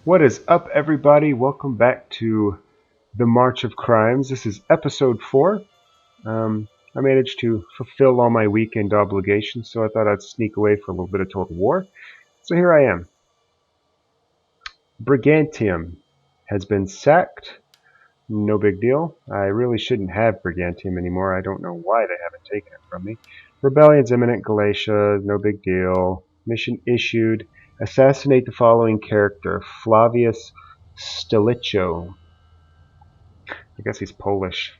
What is up, everybody? Welcome back to the March of Crimes. This is episode 4. I managed to fulfill all my weekend obligations, so I thought I'd sneak away for a little bit of Total War. So here I am. Brigantium has been sacked. No big deal. I really shouldn't have Brigantium anymore. I don't know why they haven't taken it from me. Rebellion's imminent. Galatia. No big deal. Mission issued. Assassinate the following character. Flavius Stilicho. I guess he's Polish.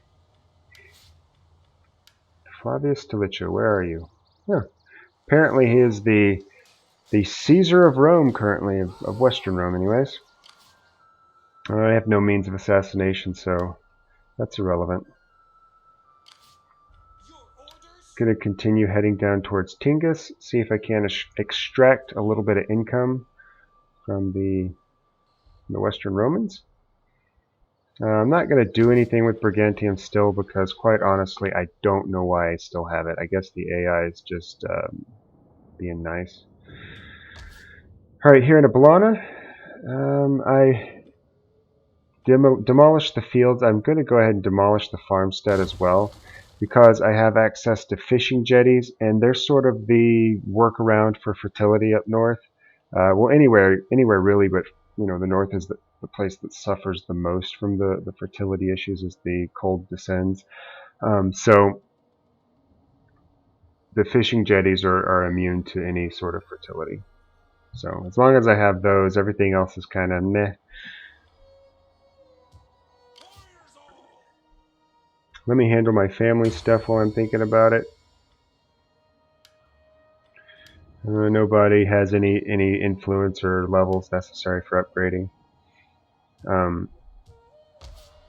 Flavius Stilicho, where are you? Huh. Apparently he is the Caesar of Rome currently, of Western Rome anyways. I have no means of assassination, so that's irrelevant. Going to continue heading down towards Tingis, see if I can extract a little bit of income from the Western Romans. I'm not going to do anything with Brigantium still because, quite honestly, I don't know why I still have it. I guess the AI is just being nice. Alright, here in Ablana, I demolished the fields. I'm going to go ahead and demolish the farmstead as well, because I have access to fishing jetties, and they're sort of the workaround for fertility up north. Well, anywhere really, but you know, the north is the place that suffers the most from the fertility issues as the cold descends. So the fishing jetties are immune to any sort of fertility. So as long as I have those, everything else is kind of meh. Let me handle my family stuff while I'm thinking about it. Nobody has any influence or levels necessary for upgrading.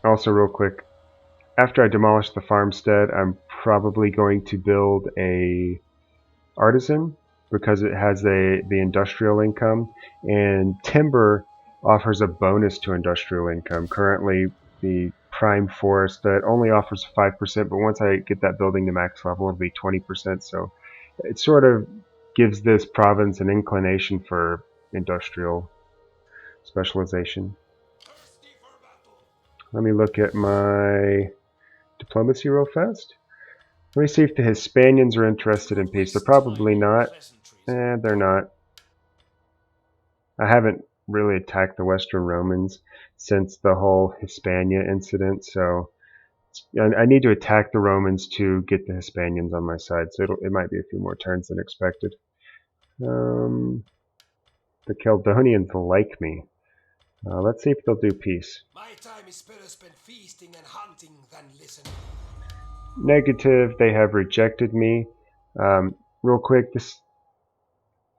Also, real quick, after I demolish the farmstead, I'm probably going to build a artisan because it has the industrial income, and timber offers a bonus to industrial income. Currently, the prime forest that only offers 5%, but once I get that building to max level, it'll be 20%. So it sort of gives this province an inclination for industrial specialization. Let me look at my diplomacy real fast. Let me see if the Hispanians are interested in peace. They're probably not. They're not. I haven't really attacked the Western Romans since the whole Hispania incident, so I need to attack the Romans to get the Hispanians on my side, so it might be a few more turns than expected. The Caledonians like me. Let's see if they'll do peace. My time is better spent feasting and hunting than listening. Negative, they have rejected me. Real quick,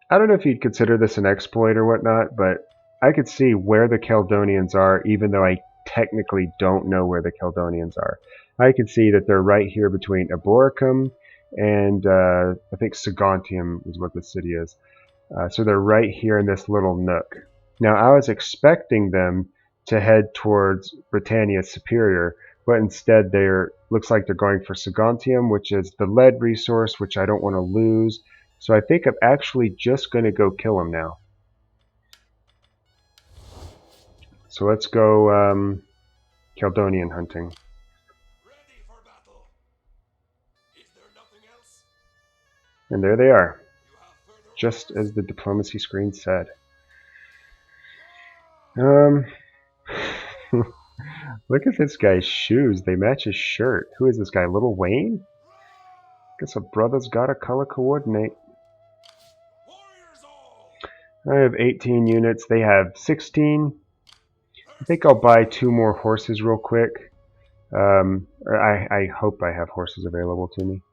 I don't know if you'd consider this an exploit or whatnot, but I could see where the Caledonians are, even though I technically don't know where the Caledonians are. I can see that they're right here between Eboracum and I think Saguntium is what the city is. So they're right here in this little nook. Now, I was expecting them to head towards Britannia Superior, but instead looks like they're going for Saguntium, which is the lead resource, which I don't want to lose. So I think I'm actually just going to go kill him now. So let's go Caledonian hunting. Ready for battle. Is there nothing else? And there they are, just as the diplomacy screen said. Look at this guy's shoes. They match his shirt. Who is this guy? Little Wayne? Guess a brother's gotta color coordinate. I have 18 units. They have 16. I think I'll buy 2 more horses real quick. I hope I have horses available to me.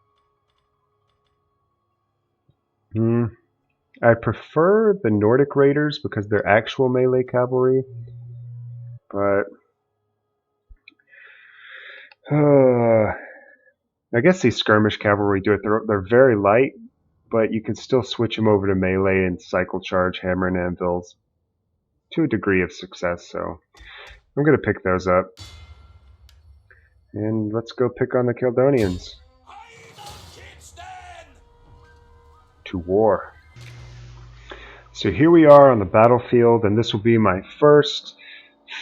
I prefer the Nordic Raiders because they're actual melee cavalry. But I guess these skirmish cavalry do it. They're very light, but you can still switch them over to melee and cycle charge hammer and anvils to a degree of success. So I'm going to pick those up. And let's go pick on the Caledonians. To war. So here we are on the battlefield, and this will be my first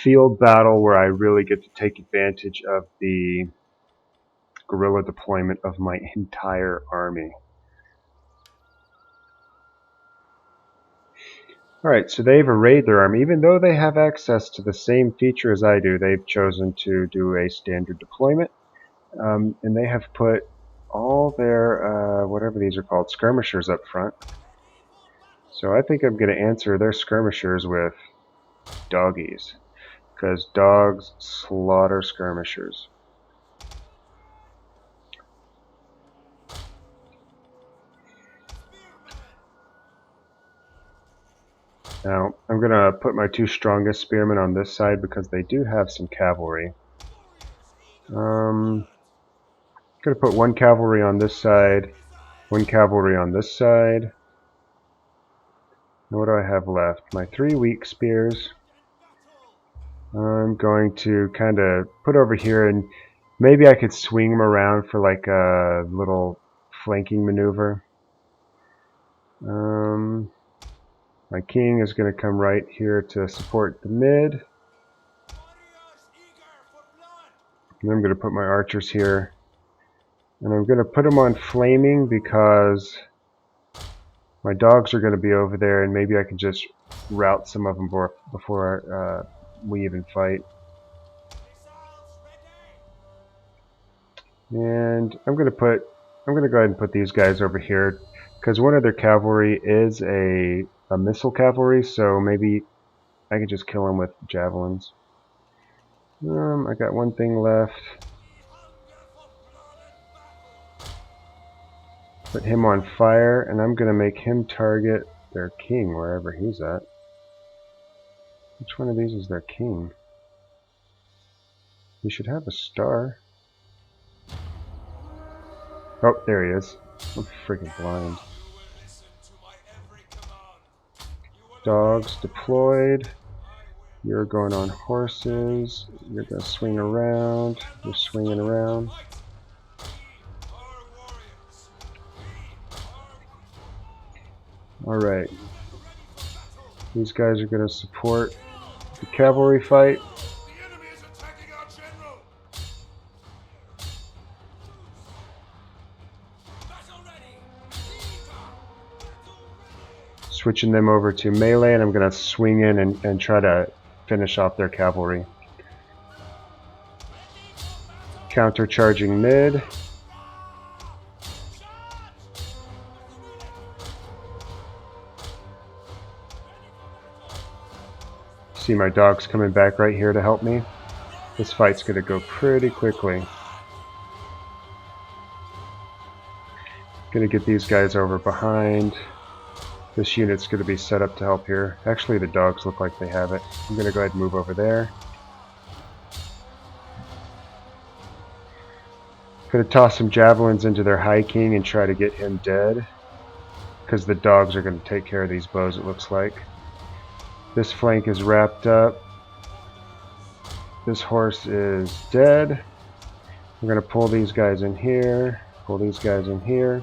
field battle where I really get to take advantage of the guerrilla deployment of my entire army. Alright, so they've arrayed their army. Even though they have access to the same feature as I do, they've chosen to do a standard deployment. And they have put all their, whatever these are called, skirmishers up front. So I think I'm going to answer their skirmishers with doggies, because dogs slaughter skirmishers. Now, I'm going to put my two strongest spearmen on this side because they do have some cavalry. I'm going to put one cavalry on this side, one cavalry on this side. And what do I have left? My three weak spears. I'm going to kind of put over here, and maybe I could swing them around for like a little flanking maneuver. My king is going to come right here to support the mid. And I'm going to put my archers here. And I'm going to put them on flaming because my dogs are going to be over there, and maybe I can just rout some of them before we even fight. And I'm going to go ahead and put these guys over here because one of their cavalry is a missile cavalry, so maybe I could just kill them with javelins. I got one thing left. Put him on fire, and I'm going to make him target their king wherever he's at. Which one of these is their king? He should have a star. Oh, there he is. I'm freaking blind. Dogs deployed. You're going on horses. You're going to swing around. You're swinging around. Alright. These guys are going to support the cavalry fight. Switching them over to melee, and I'm going to swing in and try to finish off their cavalry. Countercharging mid. See my dogs coming back right here to help me. This fight's going to go pretty quickly. Going to get these guys over behind. This unit's going to be set up to help here. Actually, the dogs look like they have it. I'm going to go ahead and move over there. Going to toss some javelins into their high king and try to get him dead, because the dogs are going to take care of these bows, it looks like. This flank is wrapped up. This horse is dead. We're going to pull these guys in here. Pull these guys in here.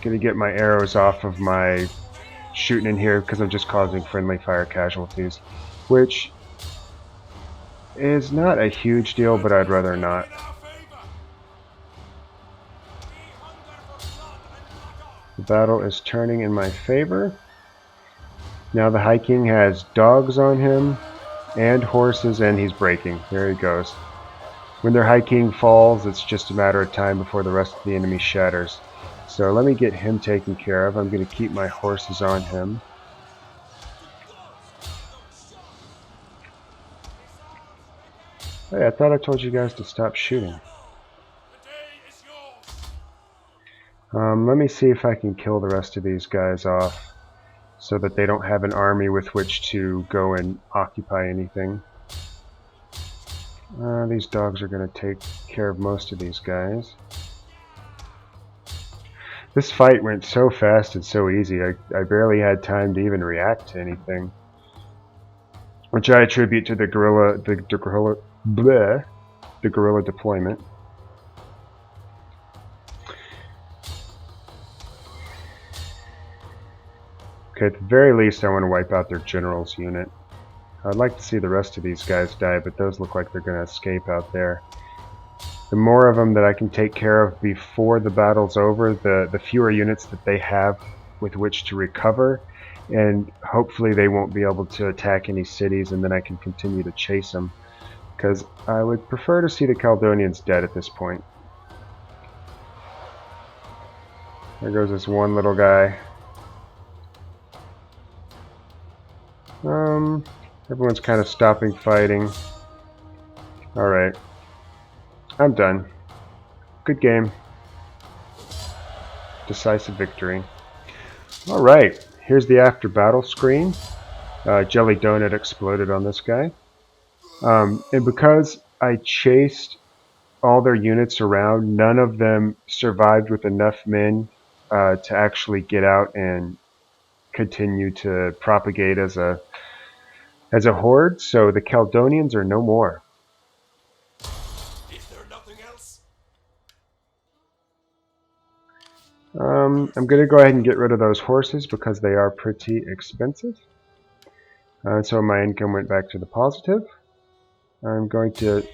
Going to get my arrows off of my shooting in here because I'm just causing friendly fire casualties, which is not a huge deal, but I'd rather not. The battle is turning in my favor. Now the High King has dogs on him and horses, and he's breaking. There he goes. When their High King falls, it's just a matter of time before the rest of the enemy shatters. So let me get him taken care of. I'm going to keep my horses on him. Hey, I thought I told you guys to stop shooting. Let me see if I can kill the rest of these guys off so that they don't have an army with which to go and occupy anything. These dogs are going to take care of most of these guys. This fight went so fast and so easy, I barely had time to even react to anything. Which I attribute to the guerrilla deployment. Okay, at the very least I want to wipe out their general's unit. I'd like to see the rest of these guys die, but those look like they're going to escape out there. The more of them that I can take care of before the battle's over, the fewer units that they have with which to recover, and hopefully they won't be able to attack any cities, and then I can continue to chase them, because I would prefer to see the Caledonians dead at this point. There goes this one little guy. Everyone's kind of stopping fighting. Alright. I'm done. Good game. Decisive victory. Alright, here's the after battle screen. Jelly Donut exploded on this guy. And because I chased all their units around, none of them survived with enough men to actually get out and continue to propagate as a horde, so the Caledonians are no more. Is there nothing else? I'm going to go ahead and get rid of those horses because they are pretty expensive. So my income went back to the positive. I'm going to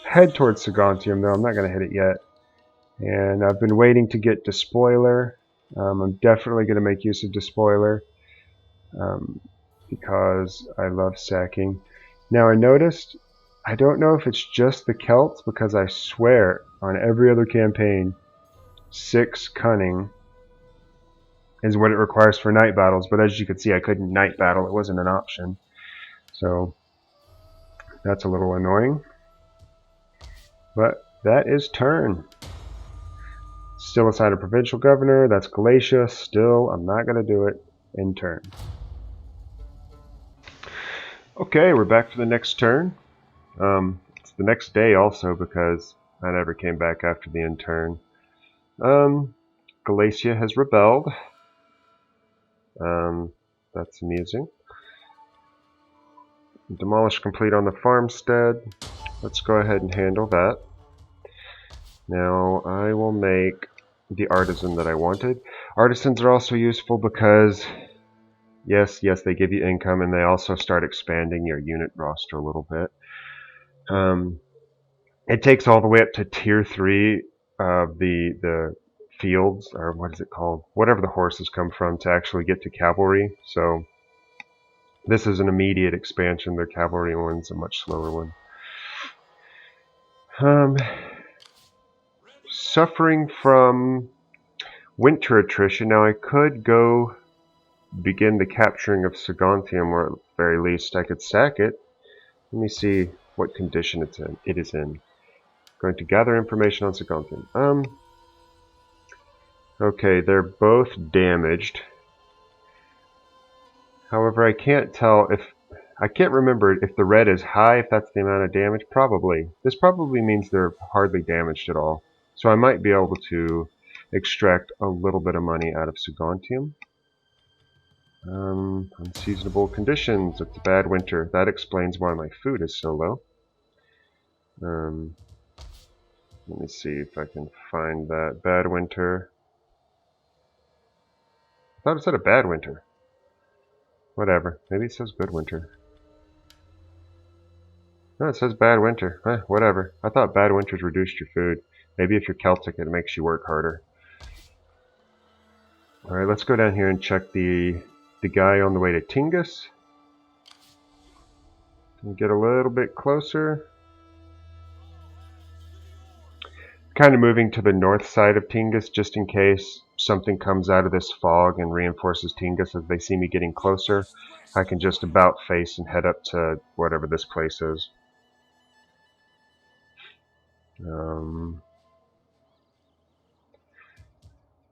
head towards Saguntium, though I'm not going to hit it yet. And I've been waiting to get Despoiler. I'm definitely going to make use of Despoiler because I love sacking. Now I noticed, I don't know if it's just the Celts, because I swear on every other campaign 6 cunning is what it requires for night battles, but as you can see I couldn't night battle, it wasn't an option. So that's a little annoying. But that is turn. Still assign a provincial governor, that's Galatia. Still, I'm not going to do it in turn. Okay, we're back for the next turn. It's the next day also because I never came back after the end turn. Galatia has rebelled. That's amusing. Demolish complete on the farmstead. Let's go ahead and handle that. Now I will make the artisan that I wanted. Artisans are also useful because yes, they give you income, and they also start expanding your unit roster a little bit. It takes all the way up to tier 3 of the fields, or what is it called? Whatever the horses come from, to actually get to cavalry. So this is an immediate expansion. Their cavalry one's a much slower one. Suffering from winter attrition. Now I could go begin the capturing of Saguntium, or at the very least I could sack it. Let me see what condition it is in. Going to gather information on Saguntium. Okay, they're both damaged. However, I can't tell if... I can't remember if the red is high, if that's the amount of damage. Probably. This probably means they're hardly damaged at all. So I might be able to extract a little bit of money out of Saguntium. Unseasonable conditions. It's a bad winter. That explains why my food is so low. Let me see if I can find that. Bad winter. I thought it said a bad winter. Whatever. Maybe it says good winter. No, it says bad winter. Whatever. I thought bad winters reduced your food. Maybe if you're Celtic it makes you work harder. Alright, let's go down here and check the guy on the way to Tingus. And get a little bit closer. Kind of moving to the north side of Tingus just in case something comes out of this fog and reinforces Tingus. As they see me getting closer, I can just about face and head up to whatever this place is.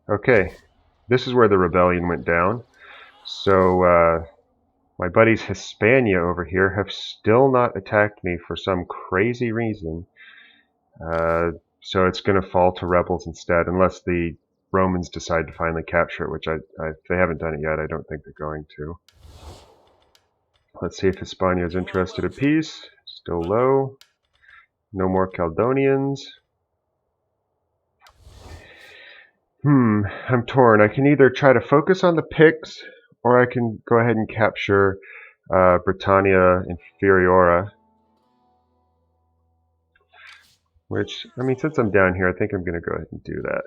Okay, this is where the rebellion went down. So my buddies Hispania over here have still not attacked me for some crazy reason. So it's going to fall to rebels instead, unless the Romans decide to finally capture it, which they haven't done it yet. I don't think they're going to. Let's see if Hispania is interested in peace. Still low. No more Caledonians. I'm torn. I can either try to focus on the Picts, Or I can go ahead and capture Britannia Inferiora. Which, I mean, since I'm down here, I think I'm going to go ahead and do that.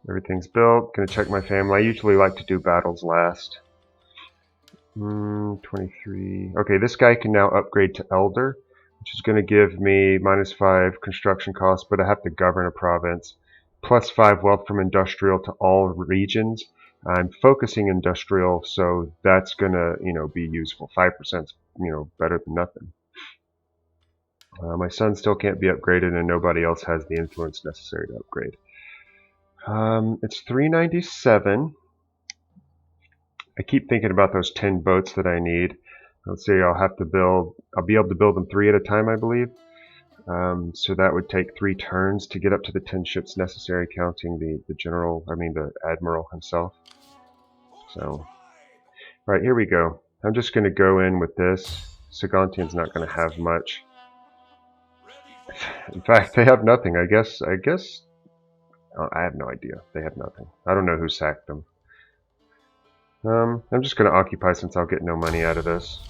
Everything's built. Going to check my family. I usually like to do battles last. 23. Okay, this guy can now upgrade to Elder, which is going to give me -5 construction costs, but I have to govern a province. +5 wealth from industrial to all regions. I'm focusing industrial, so that's going to, be useful. 5%, better than nothing. My son still can't be upgraded, and nobody else has the influence necessary to upgrade. It's 397. I keep thinking about those 10 boats that I need. Let's say I'll be able to build them 3 at a time, I believe. So that would take 3 turns to get up to the 10 ships necessary, counting the admiral himself. So, alright, here we go. I'm just going to go in with this. Sagontian's not going to have much. In fact, they have nothing. I guess. I have no idea. They have nothing. I don't know who sacked them. I'm just going to occupy since I'll get no money out of this.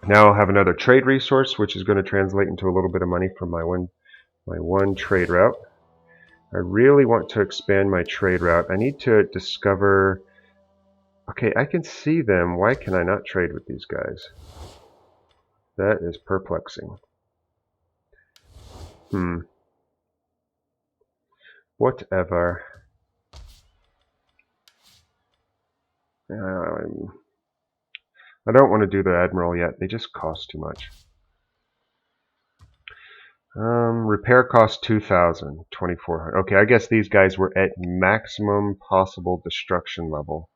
Now I'll have another trade resource, which is going to translate into a little bit of money from my one trade route. I really want to expand my trade route. I need to discover... Okay, I can see them. Why can I not trade with these guys? That is perplexing. Whatever. I don't want to do the Admiral yet. They just cost too much. Repair cost 2,000, 2,400. Okay, I guess these guys were at maximum possible destruction level.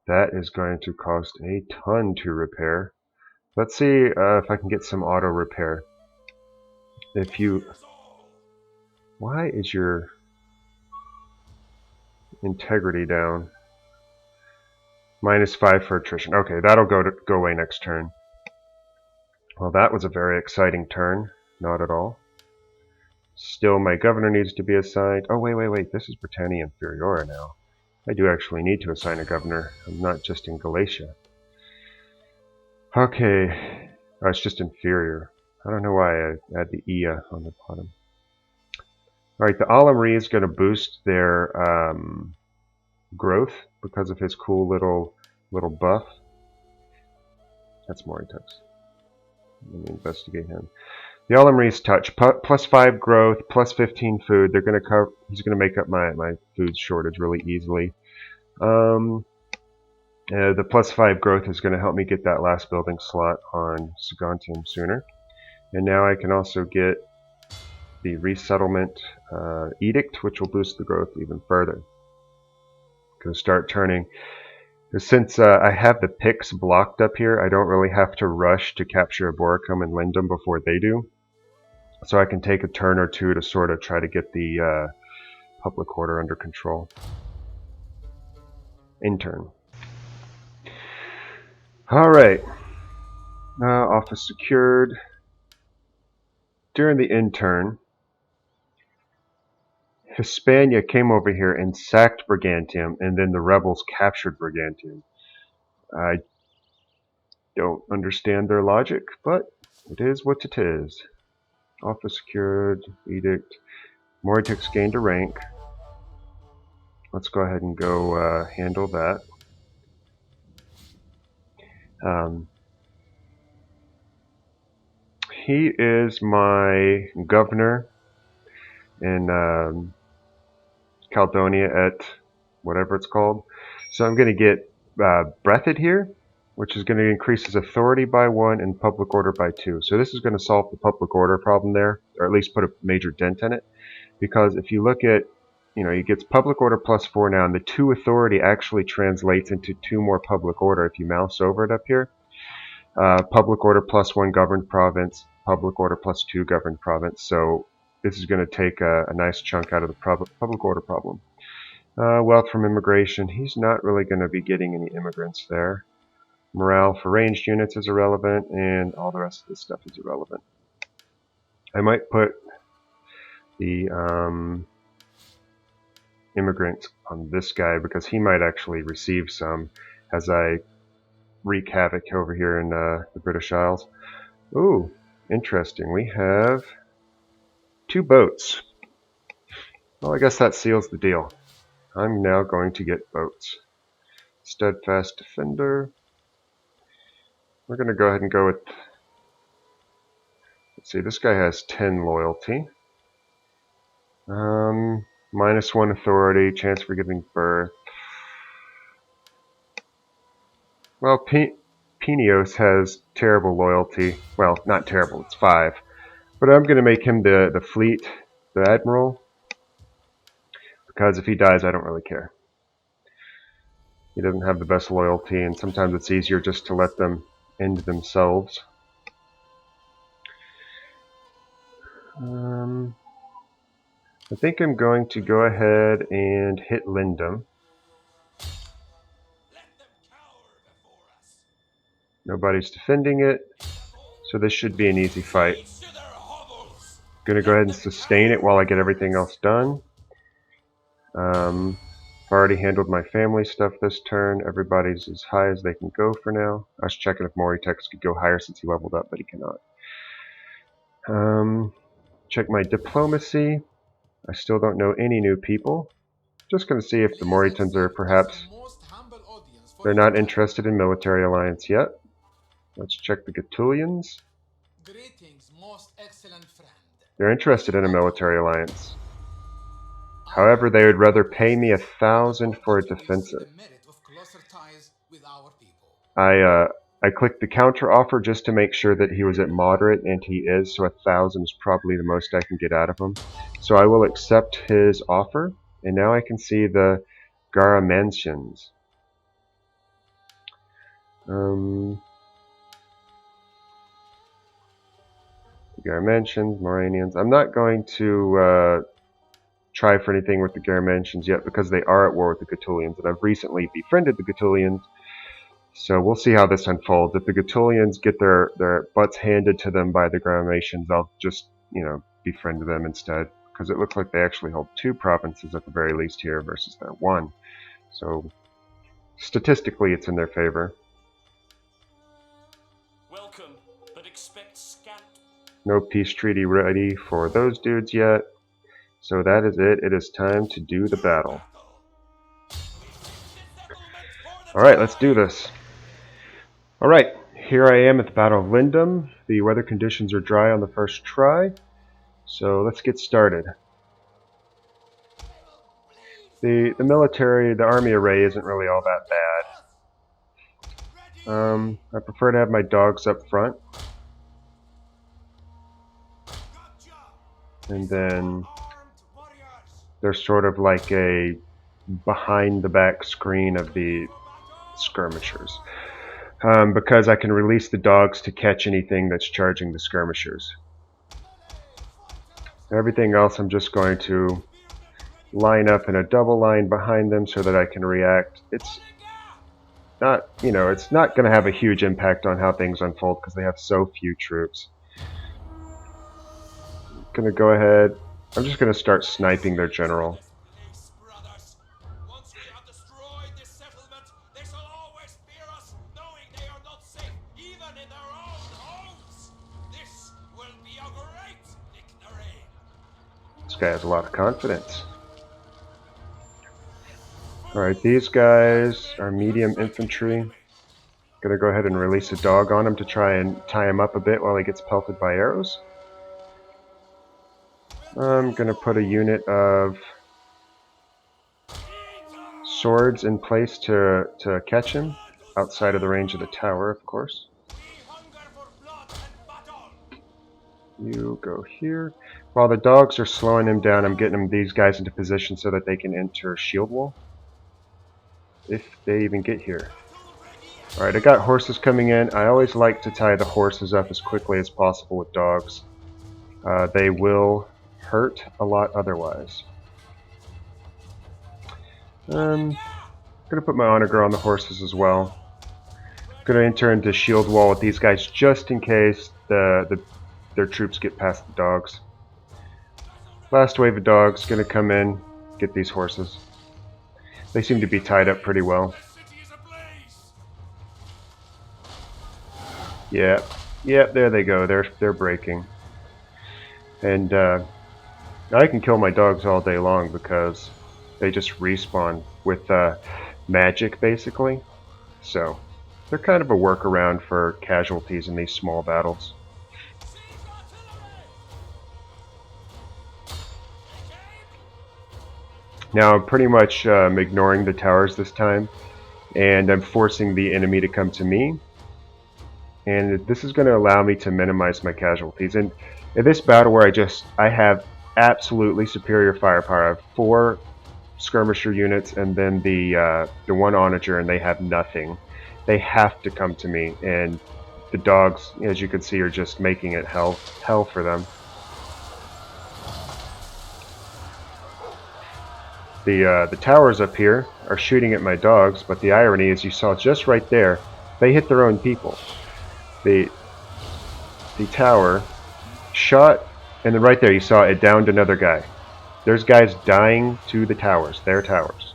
That is going to cost a ton to repair. Let's see if I can get some auto repair. Why is your integrity down? -5 for attrition. Okay, that'll go away next turn. Well, that was a very exciting turn. Not at all. Still, my governor needs to be assigned. Oh, wait. This is Britannia Inferiora now. I do actually need to assign a governor. I'm not just in Galatia. Okay. Oh, it's just inferior. I don't know why I add the Ia on the bottom. Alright, the Alamri is going to boost their growth because of his cool little buff. That's Moritex. Let me investigate him. The Alamri's touch, +5 growth, +15 food. He's going to make up my food shortage really easily. The +5 growth is going to help me get that last building slot on Sagontium sooner. And now I can also get the resettlement edict, which will boost the growth even further. Going to start turning. Since I have the picks blocked up here, I don't really have to rush to capture Aboricum and Lindum before they do. So I can take a turn or two to sort of try to get the public order under control. Intern. Alright. Office secured. During the intern, Hispania came over here and sacked Brigantium, and then the rebels captured Brigantium. I don't understand their logic, but it is what it is. Office secured, edict. Moritex gained a rank. Let's go ahead and go handle that. He is my governor in Caledonia at whatever it's called. So I'm going to get Breathed here, which is going to increase his authority by 1 and public order by 2. So this is going to solve the public order problem there, or at least put a major dent in it. Because if you look at, he gets public order +4 now, and the 2 authority actually translates into 2 more public order if you mouse over it up here. Public order +1 governed province, public order +2 governed province. So this is going to take a nice chunk out of the public order problem. Wealth from immigration. He's not really going to be getting any immigrants there. Morale for ranged units is irrelevant, and all the rest of this stuff is irrelevant. I might put the immigrants on this guy because he might actually receive some as I wreak havoc over here in the British Isles. Ooh, interesting. We have 2 boats. Well, I guess that seals the deal. I'm now going to get boats. Steadfast Defender. We're going to go ahead and go with, let's see, this guy has 10 loyalty. -1 authority, chance for giving birth. Well, Penios has terrible loyalty. Well, not terrible, it's 5. But I'm going to make him the fleet, the admiral, because if he dies, I don't really care. He doesn't have the best loyalty, and sometimes it's easier just to let them end themselves. I think I'm going to go ahead and hit Lindum. Nobody's defending it, so this should be an easy fight. Gonna go ahead and sustain it while I get everything else done. I've already handled my family stuff this turn. Everybody's as high as they can go for now. I was checking if Moritex could go higher since he leveled up, but he cannot. Check my diplomacy. I still don't know any new people. Just going to see if the Moritans are perhaps... They're not interested in military alliance yet. Let's check the Attillians. They're interested in a military alliance. However, they would rather pay me 1,000 for a defensive. I clicked the counter offer just to make sure that he was at moderate, and he is, so 1,000 is probably the most I can get out of him. So I will accept his offer, and now I can see the Gara Mansions. Gara Mansions, Moranians. I'm not going to try for anything with the Gara Mansions yet because they are at war with the Gatullians, and I've recently befriended the Gatullians. So we'll see how this unfolds. If the Gatullians get their butts handed to them by the Gramations, I'll just, befriend them instead. Because it looks like they actually hold 2 provinces at the very least here versus their 1. So statistically, it's in their favor. Welcome, but expect scant. No peace treaty ready for those dudes yet. So that is it. It is time to do the battle. Alright, let's do this. Alright, here I am at the Battle of Lindum. The weather conditions are dry on the first try. So let's get started. The military, the army array isn't really all that bad. I prefer to have my dogs up front. And then they're sort of like a behind the back screen of the skirmishers. Because I can release the dogs to catch anything that's charging the skirmishers. Everything else I'm just going to line up in a double line behind them so that I can react. It's not, it's not going to have a huge impact on how things unfold because they have so few troops. I'm going to go ahead. I'm just going to start sniping their general. This guy has a lot of confidence. Alright, these guys are medium infantry. Gonna go ahead and release a dog on him to try and tie him up a bit while he gets pelted by arrows. I'm gonna put a unit of swords in place to catch him, outside of the range of the tower, of course. You go here. While the dogs are slowing him down, I'm getting these guys into position so that they can enter shield wall. If they even get here. Alright, I got horses coming in. I always like to tie the horses up as quickly as possible with dogs. They will hurt a lot otherwise. I'm going to put my honor on the horses as well. I'm going to enter into shield wall with these guys just in case their troops get past the dogs. Last wave of dogs going to come in. get these horses. They seem to be tied up pretty well. Yeah, yeah, there they go. They're breaking. And I can kill my dogs all day long because they just respawn with magic, basically. So they're kind of a workaround for casualties in these small battles. Now I'm pretty much ignoring the towers this time, and I'm forcing the enemy to come to me. And this is going to allow me to minimize my casualties. And in this battle where I have absolutely superior firepower, I have 4 skirmisher units and then the one onager, and they have nothing. They have to come to me, and the dogs, as you can see, are just making it hell for them. The towers up here are shooting at my dogs, but the irony is, you saw just right there, they hit their own people. The tower shot, and then right there you saw it downed another guy. There's guys dying to the towers, their towers.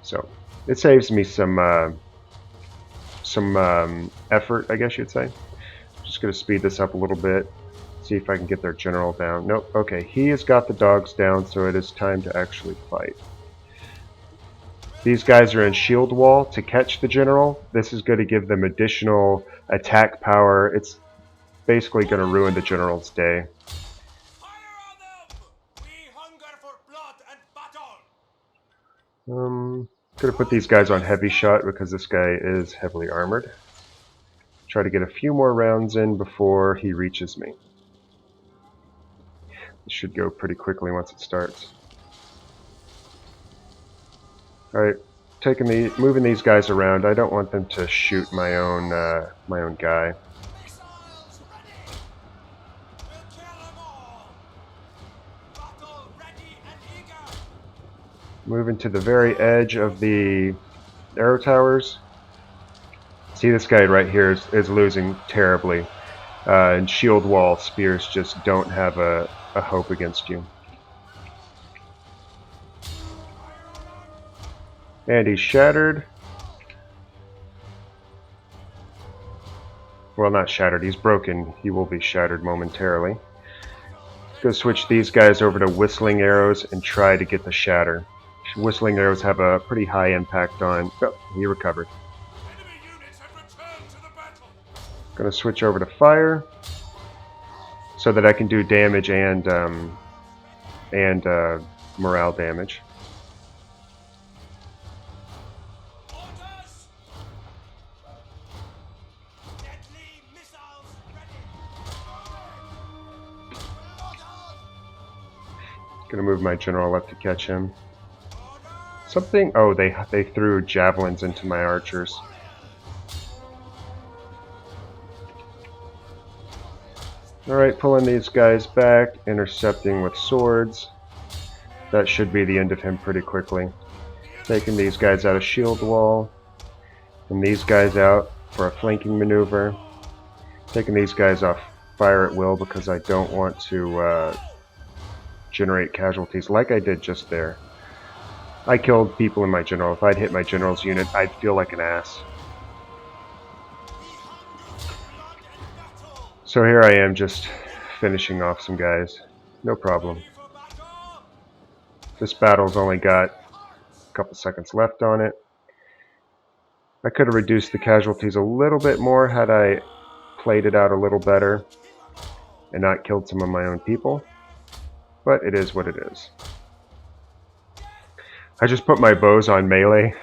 So it saves me some effort, I guess you'd say. Just going to speed this up a little bit, see if I can get their general down. Nope, okay, he has got the dogs down, so it is time to actually fight. These guys are in shield wall to catch the general. This is going to give them additional attack power. It's basically going to ruin the general's day. Gonna put these guys on heavy shot because this guy is heavily armored. Try to get a few more rounds in before he reaches me. It should go pretty quickly once it starts. Alright, moving these guys around. I don't want them to shoot my own guy. Moving to the very edge of the arrow towers. See, this guy right here is losing terribly. And shield wall spears just don't have a hope against you. And he's shattered. Well, not shattered, he's broken. He will be shattered momentarily. Let's go switch these guys over to whistling arrows and try to get the shatter. Whistling arrows have a pretty high impact on... Oh, he recovered. Gonna switch over to fire so that I can do damage and morale damage. Gonna move my general up to catch him. Something... Oh, they threw javelins into my archers. Alright, pulling these guys back, intercepting with swords. That should be the end of him pretty quickly. Taking these guys out of shield wall, and these guys out for a flanking maneuver. Taking these guys off fire at will because I don't want to generate casualties like I did just there. I killed people in my general. If I'd hit my general's unit, I'd feel like an ass. So here I am, just finishing off some guys. No problem. This battle's only got a couple seconds left on it. I could have reduced the casualties a little bit more had I played it out a little better and not killed some of my own people. But it is what it is. I just put my bows on melee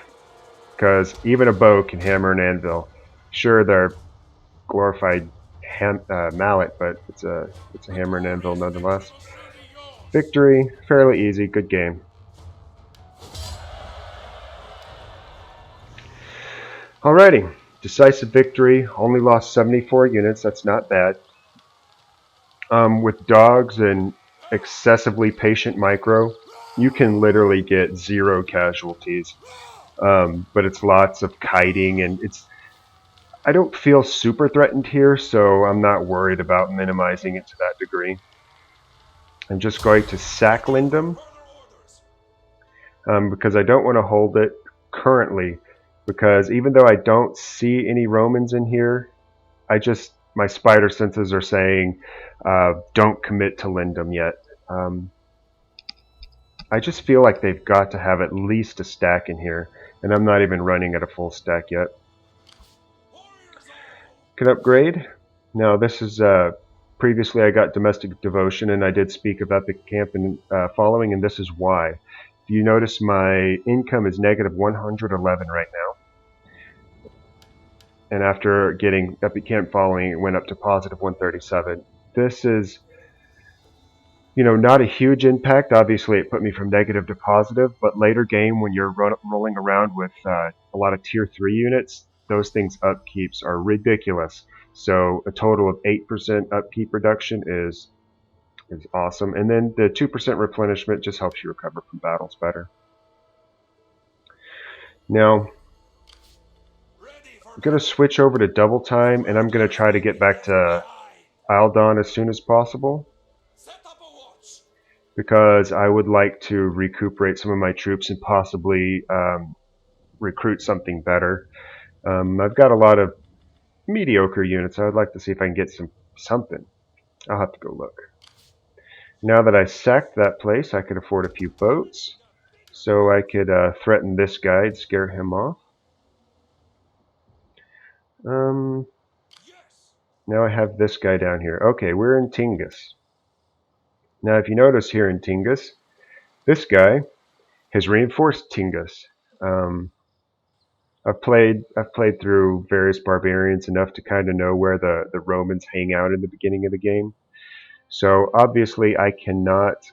because even a bow can hammer an anvil. Sure, they're glorified mallet, but it's a hammer and anvil nonetheless. Victory, fairly easy, good game. Alrighty, decisive victory. Only lost 74 units. That's not bad. With dogs and excessively patient micro, you can literally get 0 casualties. But it's lots of kiting, and I don't feel super threatened here, so I'm not worried about minimizing it to that degree. I'm just going to sack Lindum. because I don't want to hold it currently, because even though I don't see any Romans in here, my spider senses are saying don't commit to Lindum yet. I just feel like they've got to have at least a stack in here, and I'm not even running at a full stack yet. Can upgrade. Now this is previously I got domestic devotion, and I did speak about the camp and following, and this is why. If you notice, my income is negative 111 right now, and after getting epic camp following, it went up to positive 137. This is, not a huge impact. Obviously, it put me from negative to positive, but later game when you're rolling around with a lot of tier 3 units, those things upkeeps are ridiculous. So a total of 8% upkeep reduction is awesome. And then the 2% replenishment just helps you recover from battles better. Now, I'm going to switch over to double time, and I'm going to try to get back to Aldon as soon as possible, because I would like to recuperate some of my troops and possibly recruit something better. I've got a lot of mediocre units. I would like to see if I can get something. I'll have to go look. Now that I sacked that place, I could afford a few boats, so I could threaten this guy and scare him off. Now I have this guy down here. Okay, we're in Tingis. Now if you notice here in Tingis, this guy has reinforced Tingis. I've played through various barbarians enough to kind of know where the Romans hang out in the beginning of the game. So obviously I cannot,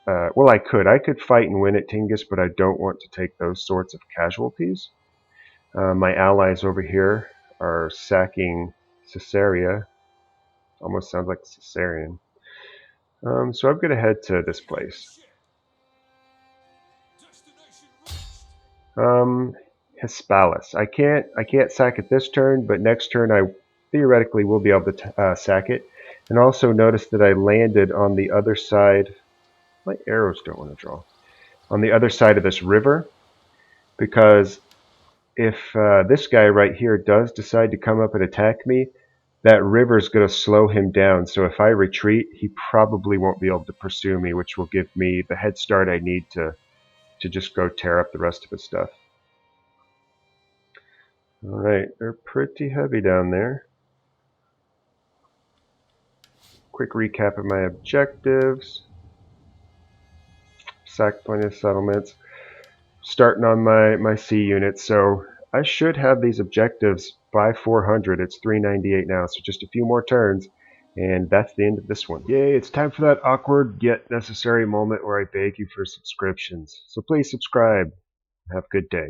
well I could fight and win at Tingis, but I don't want to take those sorts of casualties. My allies over here are sacking Caesarea. Almost sounds like Caesarian. So I'm going to head to this place. Hispalis. I can't sack it this turn, but next turn I theoretically will be able to sack it. And also notice that I landed on the other side. My arrows don't want to draw. On the other side of this river, because if this guy right here does decide to come up and attack me, that river is going to slow him down. So if I retreat, he probably won't be able to pursue me, which will give me the head start I need to just go tear up the rest of his stuff. Alright, they're pretty heavy down there. Quick recap of my objectives. Sacked plenty of settlements. Starting on my C unit, so I should have these objectives by 400. It's 398 now, so just a few more turns, and that's the end of this one. Yay, it's time for that awkward yet necessary moment where I beg you for subscriptions. So please subscribe. Have a good day.